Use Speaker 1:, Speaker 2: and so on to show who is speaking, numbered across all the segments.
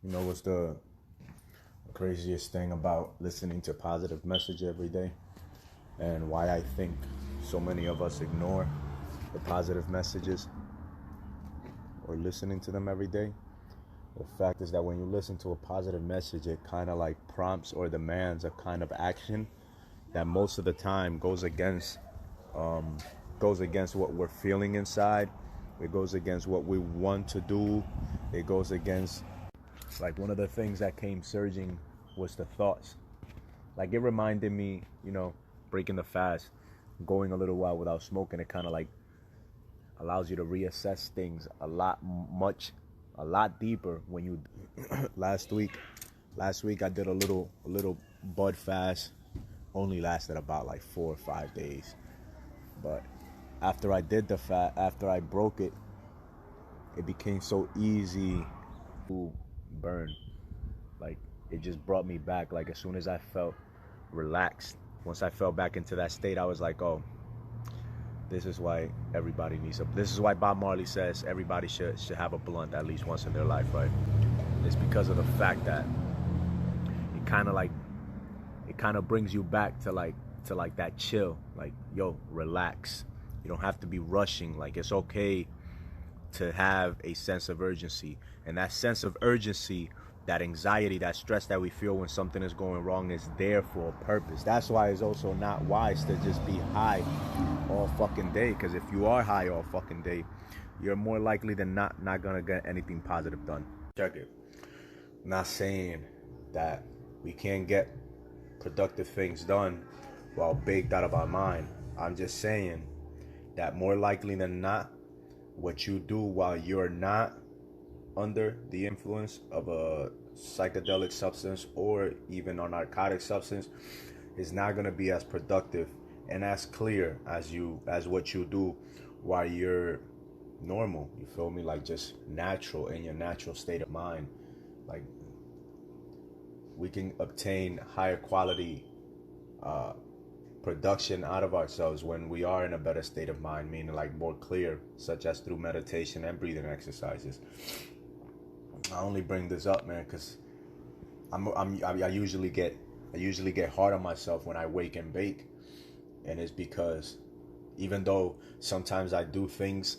Speaker 1: You know what's the craziest thing about listening to positive message every day, and why I think so many of us ignore the positive messages or listening to them every day? The fact is that when you listen to a positive message, it kind of like prompts or demands a kind of action that most of the time um, goes against what we're feeling inside. It goes against what we want to do. It goes against, like, one of the things that came surging was the thoughts. Like, it reminded me, breaking the fast, going a little while without smoking. It kind of like allows you to reassess things a lot deeper when you last week I did a little bud fast. Only lasted about like 4 or 5 days, but after I broke it, it became so easy to burn. Like, it just brought me back. Like, as soon as I felt relaxed, once I fell back into that state, I was like, oh, this is why this is why Bob Marley says everybody should have a blunt at least once in their life, right? It's because of the fact that it kind of like it kind of brings you back to like that chill. Like, yo, relax. You don't have to be rushing. Like, it's okay to have a sense of urgency, and that sense of urgency, that anxiety, that stress that we feel when something is going wrong, is there for a purpose. That's why it's also not wise to just be high all fucking day, because if you are high all fucking day, you're more likely than not gonna get anything positive done. Check it. I'm not saying that we can't get productive things done while baked out of our mind. I'm just saying that more likely than not, what you do while you're not under the influence of a psychedelic substance or even a narcotic substance is not going to be as productive and as clear as what you do while you're normal. You feel me? Like, just natural, in your natural state of mind. Like, we can obtain higher quality uh, production out of ourselves when we are in a better state of mind, meaning like more clear, such as through meditation and breathing exercises. I only bring this up, man, because I usually get hard on myself when I wake and bake, and it's because even though sometimes I do things,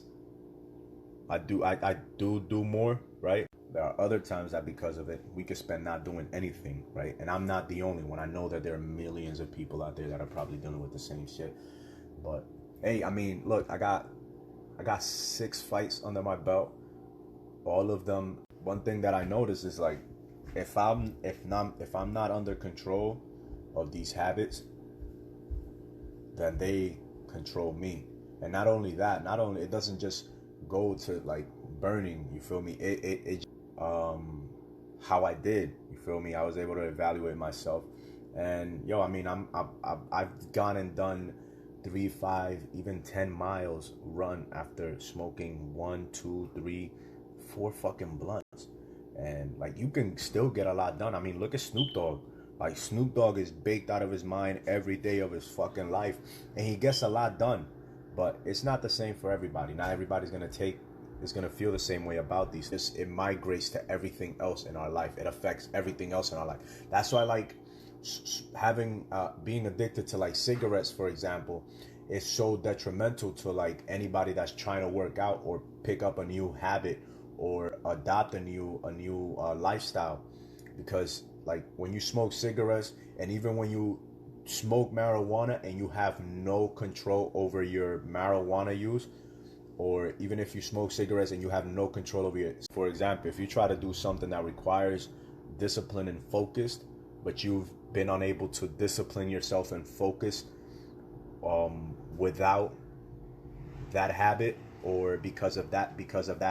Speaker 1: I do more, right? There are other times that because of it, we could spend not doing anything, right? And I'm not the only one. I know that there are millions of people out there that are probably dealing with the same shit. But hey, I mean, look, I got 6 fights under my belt. All of them. One thing that I notice is, like, if I'm not under control of these habits, then they control me. And not only that, it doesn't just go to like burning. You feel me? It how I did. You feel me? I was able to evaluate myself, and yo, I mean, I've gone and done 3, 5, even 10 miles run after smoking 1, 2, 3, 4 fucking blunts, and like, you can still get a lot done. I mean, look at Snoop Dogg. Like, Snoop Dogg is baked out of his mind every day of his fucking life, and he gets a lot done. But it's not the same for everybody. Not everybody's gonna feel the same way about these. It migrates to everything else in our life. It affects everything else in our life. That's why, like, having being addicted to like cigarettes, for example, is so detrimental to like anybody that's trying to work out or pick up a new habit or adopt a new lifestyle. Because, like, when you smoke cigarettes, and even when you smoke marijuana and you have no control over your marijuana use, or even if you smoke cigarettes and you have no control over it. For example, if you try to do something that requires discipline and focus, but you've been unable to discipline yourself and focus without that habit, or because of that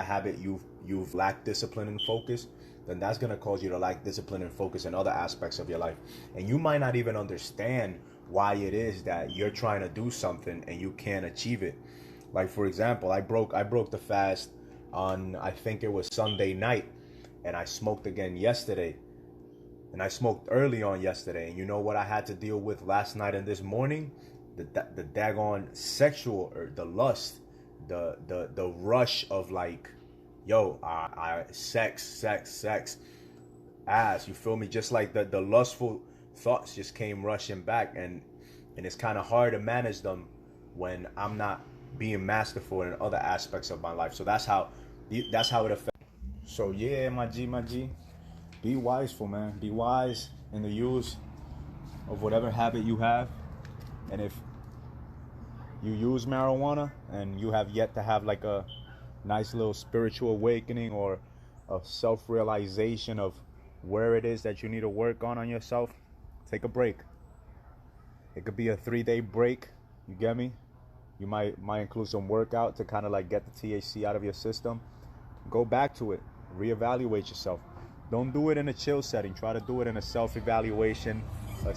Speaker 1: habit you've lacked discipline and focus, then that's going to cause you to lack discipline and focus in other aspects of your life. And you might not even understand why it is that you're trying to do something and you can't achieve it. Like, for example, I broke the fast on, I think it was Sunday night, and I smoked again yesterday. And I smoked early on yesterday. And you know what I had to deal with last night and this morning? The daggone sexual, or the lust, the rush of like, yo, sex. ass. You feel me? Just like the lustful thoughts just came rushing back, and it's kind of hard to manage them when I'm not being masterful in other aspects of my life. So that's how it affects. So yeah, my G, be wiseful, man. Be wise in the use of whatever habit you have, and if you use marijuana and you have yet to have like a nice little spiritual awakening or a self-realization of where it is that you need to work on yourself, take a break. It could be a 3-day break, you get me? You might include some workout to kind of like get the THC out of your system. Go back to it, reevaluate yourself. Don't do it in a chill setting. Try to do it in a self-evaluation, a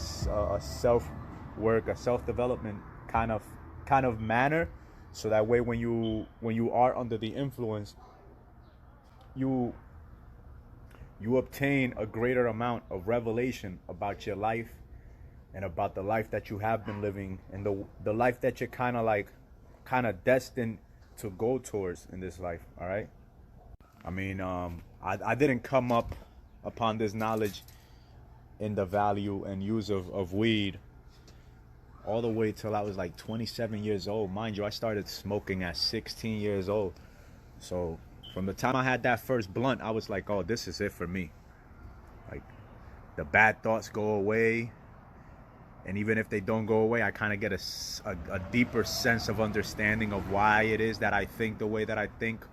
Speaker 1: self-work, a self-development kind of manner, so that way when you are under the influence, you obtain a greater amount of revelation about your life and about the life that you have been living, and the life that you're kind of destined to go towards in this life. All right. I mean, I didn't come up upon this knowledge in the value and use of weed all the way till I was like 27 years old. Mind you, I started smoking at 16 years old. So from the time I had that first blunt, I was like, oh, this is it for me. Like, the bad thoughts go away. And even if they don't go away, I kind of get a deeper sense of understanding of why it is that I think the way that I think,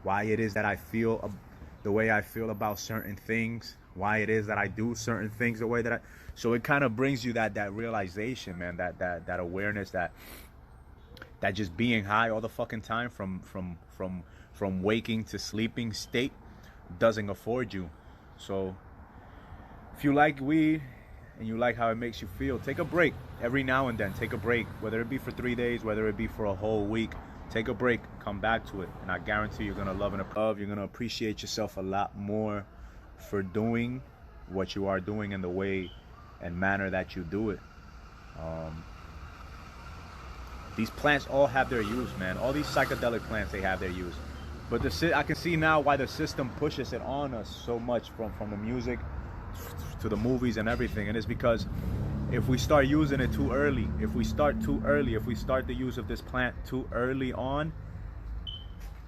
Speaker 1: why it is that I feel the way I feel about certain things, why it is that I do certain things the way that I. So it kind of brings you that realization, man, that awareness, that just being high all the fucking time from waking to sleeping state doesn't afford you. So if you like weed and you like how it makes you feel, take a break every now and then. Take a break, whether it be for 3 days, whether it be for a whole week. Take a break, come back to it, and I guarantee you're gonna love and you're gonna appreciate yourself a lot more for doing what you are doing in the way and manner that you do it. These plants all have their use, man. All these psychedelic plants, they have their use. But I can see now why the system pushes it on us so much, from the music to the movies and everything. And it's because if we start using it too early, if we start the use of this plant too early on,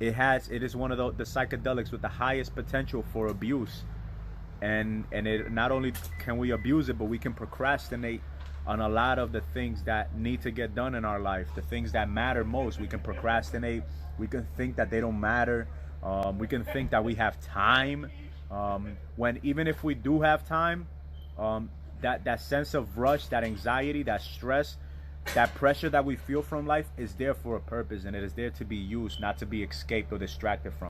Speaker 1: it is one of the psychedelics with the highest potential for abuse. And it not only can we abuse it, but we can procrastinate on a lot of the things that need to get done in our life, the things that matter most. We can procrastinate. We can think that they don't matter. We can think that we have time, when even if we do have time, that sense of rush, that anxiety, that stress, that pressure that we feel from life is there for a purpose, and it is there to be used, not to be escaped or distracted from.